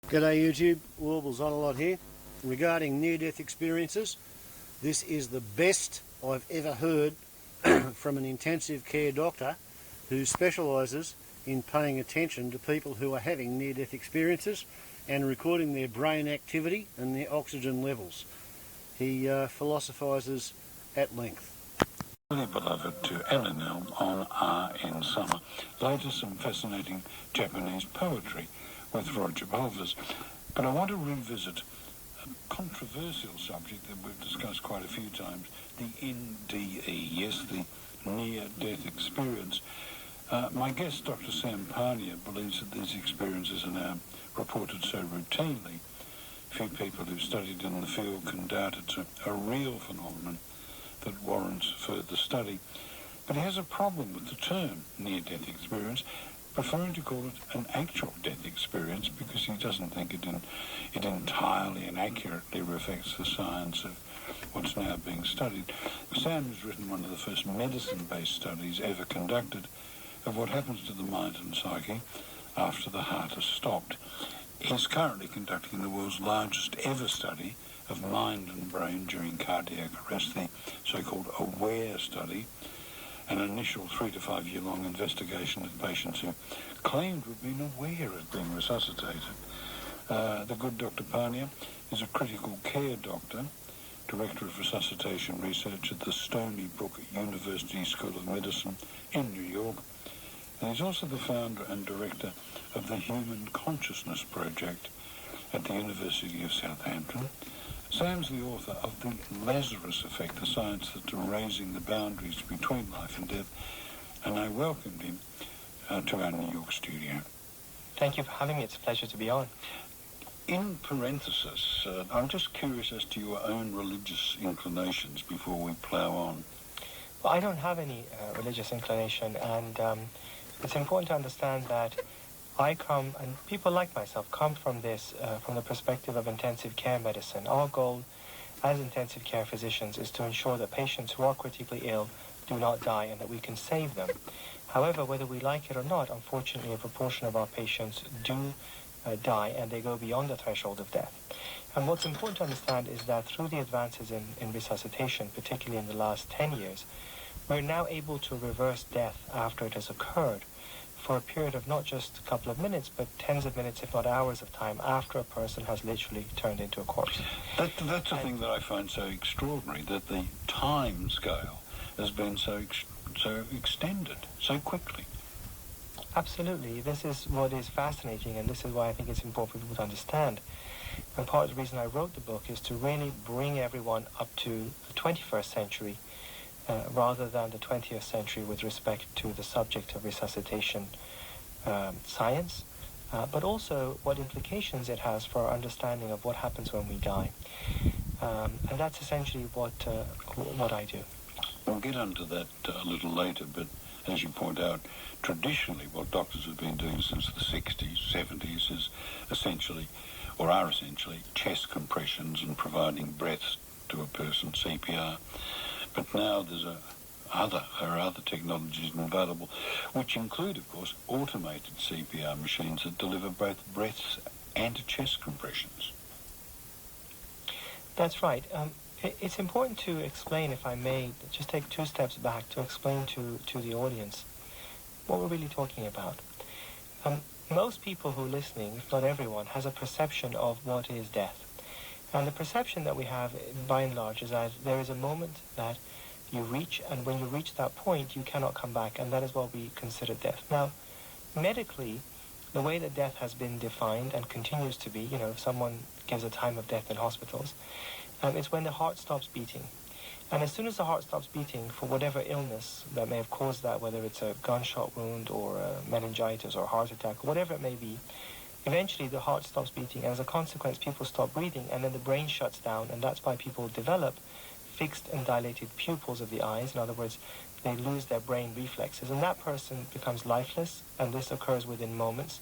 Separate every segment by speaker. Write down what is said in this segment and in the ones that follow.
Speaker 1: G'day YouTube, Warbles on a lot here. Regarding near-death experiences, this is the best I've ever heard from an intensive care doctor who specialises in paying attention to people who are having near-death experiences and recording their brain activity and their oxygen levels. He philosophises at length.
Speaker 2: Really beloved to Elinel on R in Summer. Later some fascinating Japanese poetry with Roger Pulvers. But I want to revisit a controversial subject that we've discussed quite a few times, the NDE, yes, the near-death experience. My guest, Dr. Sam Parnia, believes that these experiences are now reported so routinely. Few people who've studied in the field can doubt it's a real phenomenon that warrants further study. But he has a problem with the term near-death experience, preferring to call it an actual death experience because he doesn't think it entirely and accurately reflects the science of what's now being studied. Sam has written one of the first medicine-based studies ever conducted of what happens to the mind and psyche after the heart has stopped. He's currently conducting the world's largest ever study of mind and brain during cardiac arrest, the so-called AWARE study, an initial 3 to 5 year long investigation of patients who claimed to have been aware of being resuscitated. The good Dr. Parnia is a critical care doctor, Director of Resuscitation Research at the Stony Brook University School of Medicine in New York, and he's also the founder and director of the Human Consciousness Project at the University of Southampton. Sam's the author of The Lazarus Effect, the science that's raising the boundaries between life and death, and I welcomed him to our New York studio.
Speaker 3: Thank you for having me. It's a pleasure to be on.
Speaker 2: In parenthesis, I'm just curious as to your own religious inclinations before we plough on.
Speaker 3: Well, I don't have any religious inclination, and it's important to understand that I come, and people like myself, come from this, from the perspective of intensive care medicine. Our goal as intensive care physicians is to ensure that patients who are critically ill do not die and that we can save them. However, whether we like it or not, unfortunately, a proportion of our patients do die and they go beyond the threshold of death. And what's important to understand is that through the advances in resuscitation, particularly in the last 10 years, we're now able to reverse death after it has occurred for a period of not just a couple of minutes, but tens of minutes, if not hours of time, after a person has literally turned into a corpse.
Speaker 2: That's the thing that I find so extraordinary, that the time scale has been so extended so quickly.
Speaker 3: Absolutely. This is what is fascinating, and this is why I think it's important for people to understand. And part of the reason I wrote the book is to really bring everyone up to the 21st century rather than the 20th century with respect to the subject of resuscitation science, but also what implications it has for our understanding of what happens when we die. And that's essentially what I do.
Speaker 2: We'll get onto that a little later, but as you point out, traditionally what doctors have been doing since the 60s, 70s is essentially chest compressions and providing breaths to a person, CPR. But now there are other technologies available, which include, of course, automated CPR machines that deliver both breaths and chest compressions.
Speaker 3: That's right. It's important to explain, if I may, just take 2 steps back to explain to the audience what we're really talking about. Most people who are listening, if not everyone, has a perception of what is death. And the perception that we have, by and large, is that there is a moment that you reach, and when you reach that point, you cannot come back, and that is what we consider death. Now, medically, the way that death has been defined and continues to be, if someone gives a time of death in hospitals, it's when the heart stops beating. And as soon as the heart stops beating, for whatever illness that may have caused that, whether it's a gunshot wound or meningitis or a heart attack, or whatever it may be, eventually the heart stops beating, and as a consequence people stop breathing, and then the brain shuts down, and that's why people develop fixed and dilated pupils of the eyes. In other words, they lose their brain reflexes, and that person becomes lifeless, and this occurs within moments.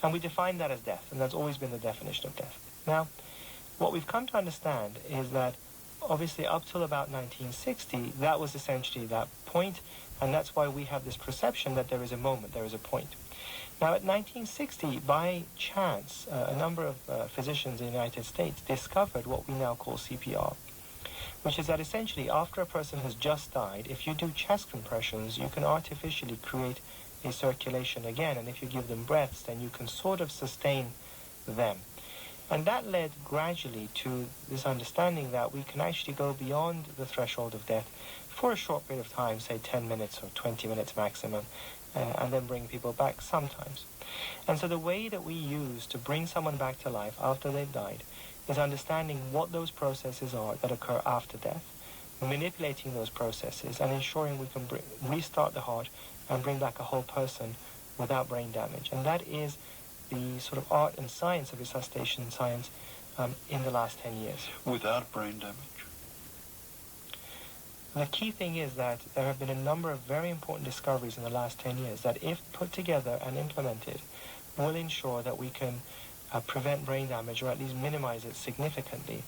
Speaker 3: And we define that as death, and that's always been the definition of death. Now, what we've come to understand is that obviously up till about 1960, that was essentially that point, and that's why we have this perception that there is a moment, there is a point. Now, at 1960, by chance, a number of physicians in the United States discovered what we now call CPR, which is that essentially after a person has just died, if you do chest compressions, you can artificially create a circulation again, and if you give them breaths, then you can sort of sustain them. And that led gradually to this understanding that we can actually go beyond the threshold of death for a short period of time, say 10 minutes or 20 minutes maximum, and then bring people back sometimes. And so the way that we use to bring someone back to life after they've died is understanding what those processes are that occur after death, manipulating those processes, and ensuring we can restart the heart and bring back a whole person without brain damage. And that is the sort of art and science of resuscitation science in the last 10 years.
Speaker 2: Without brain damage?
Speaker 3: The key thing is that there have been a number of very important discoveries in the last 10 years that, if put together and implemented, will ensure that we can prevent brain damage, or at least minimize it significantly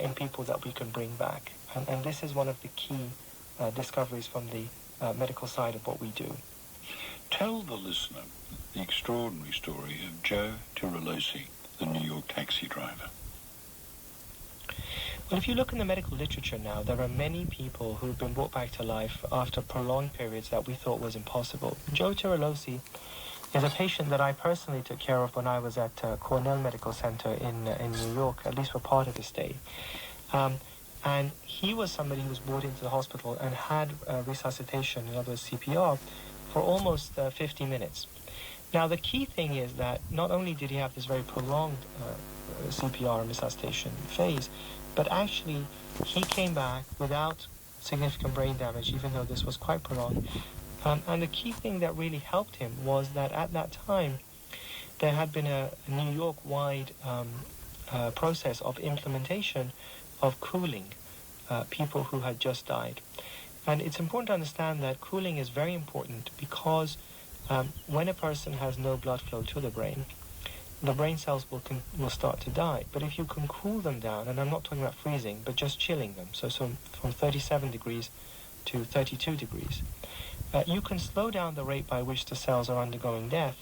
Speaker 3: in people that we can bring back. And this is one of the key discoveries from the medical side of what we do.
Speaker 2: Tell the listener the extraordinary story of Joe Tirolosi, the New York taxi driver.
Speaker 3: Well, if you look in the medical literature now, there are many people who have been brought back to life after prolonged periods that we thought was impossible. Joe Tirolosi is a patient that I personally took care of when I was at Cornell Medical Center in New York, at least for part of his stay. And he was somebody who was brought into the hospital and had resuscitation, in other words CPR, for almost 50 minutes. Now, the key thing is that not only did he have this very prolonged CPR and resuscitation phase, but actually he came back without significant brain damage, even though this was quite prolonged. And the key thing that really helped him was that at that time there had been a New York-wide process of implementation of cooling people who had just died. And it's important to understand that cooling is very important because when a person has no blood flow to the brain cells will start to die. But if you can cool them down, and I'm not talking about freezing, but just chilling them, so from 37 degrees to 32 degrees, you can slow down the rate by which the cells are undergoing death,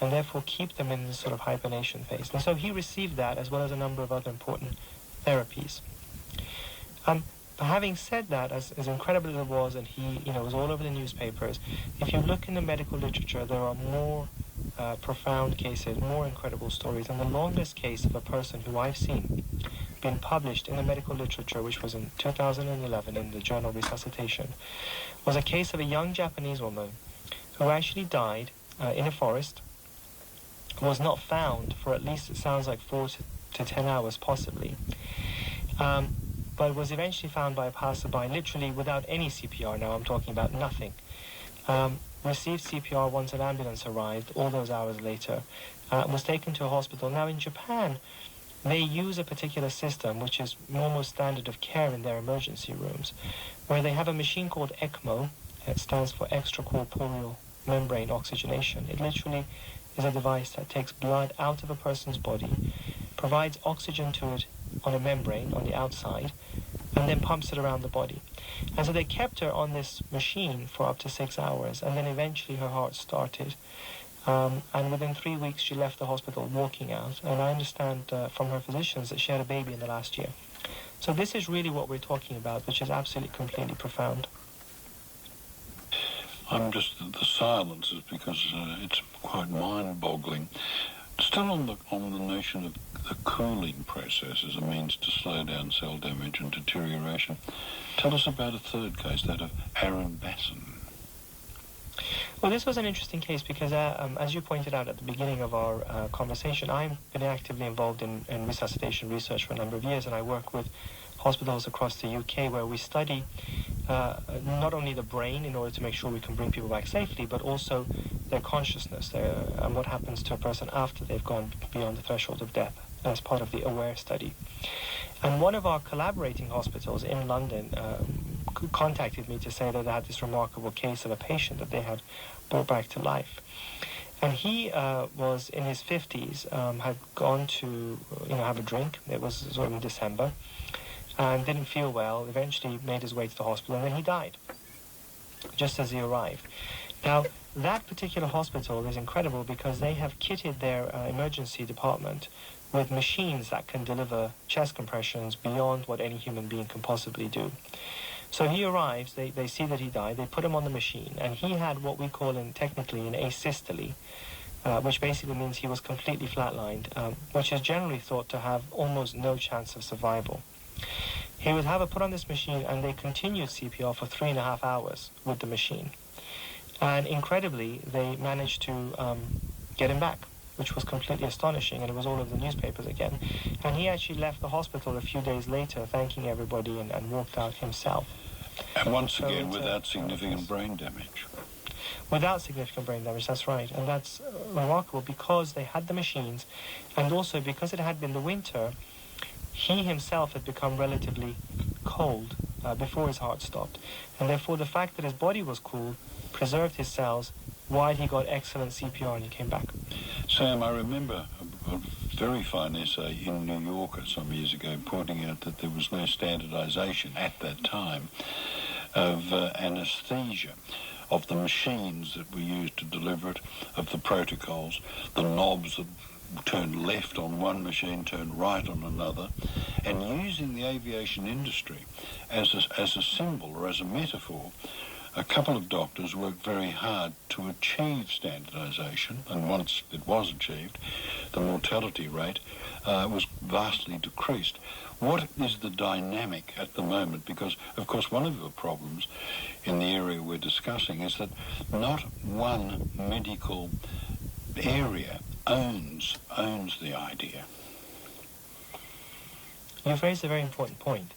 Speaker 3: and therefore keep them in this sort of hibernation phase. And so he received that, as well as a number of other important therapies. Having said that, as incredible as it was, and he was all over the newspapers, if you look in the medical literature, there are more profound cases, more incredible stories. And the longest case of a person who I've seen been published in the medical literature, which was in 2011 in the journal Resuscitation, was a case of a young Japanese woman who actually died in a forest, was not found for at least, it sounds like, 4 to 10 hours possibly, but was eventually found by a passerby, literally without any CPR. Now I'm talking about nothing. Received CPR once an ambulance arrived, all those hours later, was taken to a hospital. Now in Japan, they use a particular system which is almost standard of care in their emergency rooms, where they have a machine called ECMO. It stands for extracorporeal membrane oxygenation. It literally is a device that takes blood out of a person's body, provides oxygen to it on a membrane on the outside, and then pumps it around the body. And so they kept her on this machine for up to 6 hours, and then eventually her heart started. And within 3 weeks she left the hospital walking out, and I understand from her physicians that she had a baby in the last year. So this is really what we're talking about, which is absolutely completely profound.
Speaker 2: I'm just, the silence is because it's quite mind-boggling. Still on the notion of the cooling process as a means to slow down cell damage and deterioration, tell us about a third case, that of Aaron Basson.
Speaker 3: Well, this was an interesting case because, as you pointed out at the beginning of our conversation, I've been actively involved in resuscitation research for a number of years, and I work with hospitals across the UK where we study not only the brain in order to make sure we can bring people back safely, but also their consciousness and what happens to a person after they've gone beyond the threshold of death as part of the AWARE study. And one of our collaborating hospitals in London contacted me to say that they had this remarkable case of a patient that they had brought back to life. And he was in his 50s, had gone to have a drink. It was sort of in December, and didn't feel well. Eventually made his way to the hospital, and then he died just as he arrived. Now, that particular hospital is incredible because they have kitted their emergency department with machines that can deliver chest compressions beyond what any human being can possibly do. So he arrives, they see that he died, they put him on the machine, and he had what we call technically an asystole, which basically means he was completely flatlined, which is generally thought to have almost no chance of survival. He would have it put on this machine, and they continued CPR for 3.5 hours with the machine. And incredibly, they managed to get him back, which was completely astonishing, and it was all over the newspapers again. And he actually left the hospital a few days later, thanking everybody, and walked out himself.
Speaker 2: And once again, without significant brain damage.
Speaker 3: Without significant brain damage, that's right. And that's remarkable because they had the machines, and also because it had been the winter, he himself had become relatively cold before his heart stopped. And therefore, the fact that his body was cool preserved his cells while he got excellent CPR and he came back.
Speaker 2: Sam, I remember a very fine essay in New Yorker some years ago pointing out that there was no standardization at that time of anesthesia, of the machines that were used to deliver it, of the protocols, the knobs that turned left on one machine, turned right on another, and using the aviation industry as a symbol or as a metaphor. A couple of doctors worked very hard to achieve standardization, and once it was achieved, the mortality rate was vastly decreased. What is the dynamic at the moment? Because, of course, one of the problems in the area we're discussing is that not one medical area owns the idea.
Speaker 3: You've raised a very important point,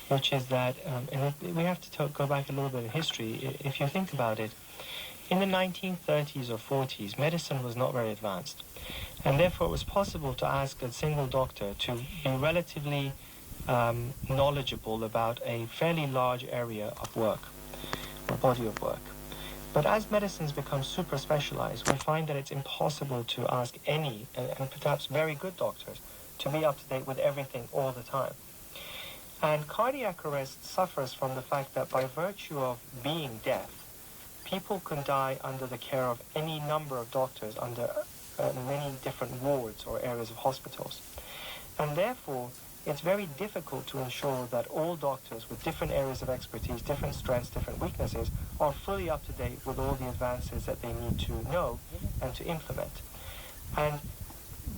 Speaker 3: which is that, and we have to go back a little bit in history. If you think about it, in the 1930s or 40s, medicine was not very advanced, and therefore it was possible to ask a single doctor to be relatively knowledgeable about a fairly large area of work, or body of work. But as medicine's become super specialized, we find that it's impossible to ask any, and perhaps very good doctors, to be up to date with everything all the time. And cardiac arrest suffers from the fact that by virtue of being deaf, people can die under the care of any number of doctors under many different wards or areas of hospitals. And therefore, it's very difficult to ensure that all doctors with different areas of expertise, different strengths, different weaknesses, are fully up to date with all the advances that they need to know and to implement. And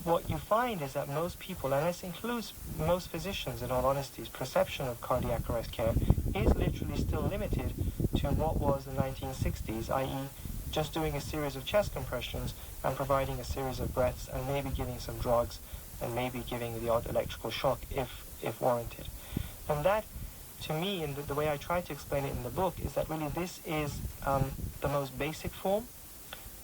Speaker 3: what you find is that most people, and this includes most physicians in all honesty's perception of cardiac arrest care, is literally still limited to what was the 1960s, i.e. just doing a series of chest compressions and providing a series of breaths and maybe giving some drugs and maybe giving the odd electrical shock if warranted. And that, to me, and the way I try to explain it in the book, is that really this is the most basic form,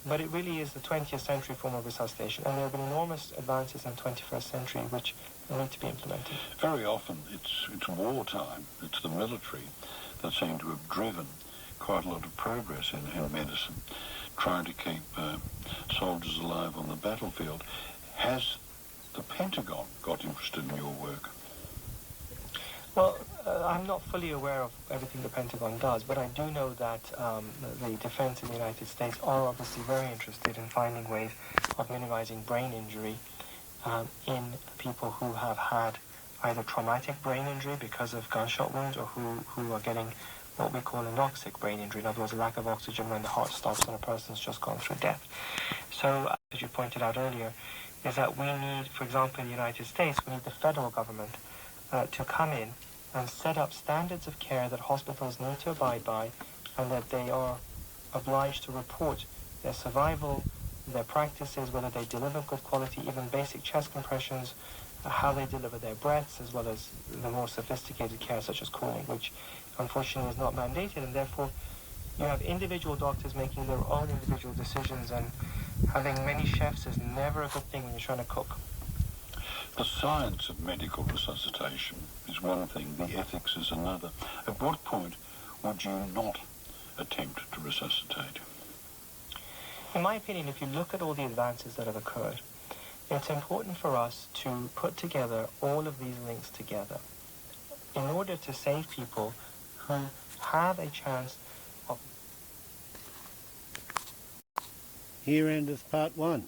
Speaker 3: but it really is the 20th century form of resuscitation, and there have been enormous advances in the 21st century which need to be implemented.
Speaker 2: Very often it's wartime, it's the military that seem to have driven quite a lot of progress in medicine, trying to keep soldiers alive on the battlefield. Has the Pentagon got interested in your work?
Speaker 3: Well, I'm not fully aware of everything the Pentagon does, but I do know that the defense in the United States are obviously very interested in finding ways of minimizing brain injury in people who have had either traumatic brain injury because of gunshot wounds or who are getting what we call anoxic brain injury, in other words, a lack of oxygen when the heart stops and a person's just gone through death. So, as you pointed out earlier, is that we need, for example, in the United States, we need the federal government to come in and set up standards of care that hospitals need to abide by, and that they are obliged to report their survival, their practices, whether they deliver good quality, even basic chest compressions, how they deliver their breaths, as well as the more sophisticated care such as cooling, which unfortunately is not mandated, and therefore you have individual doctors making their own individual decisions, and having many chefs is never a good thing when you're trying to cook.
Speaker 2: The science of medical resuscitation is one thing, the ethics is another. At what point would you not attempt to resuscitate?
Speaker 3: In my opinion, if you look at all the advances that have occurred, it's important for us to put together all of these links together in order to save people who have a chance of
Speaker 1: Here endeth part 1.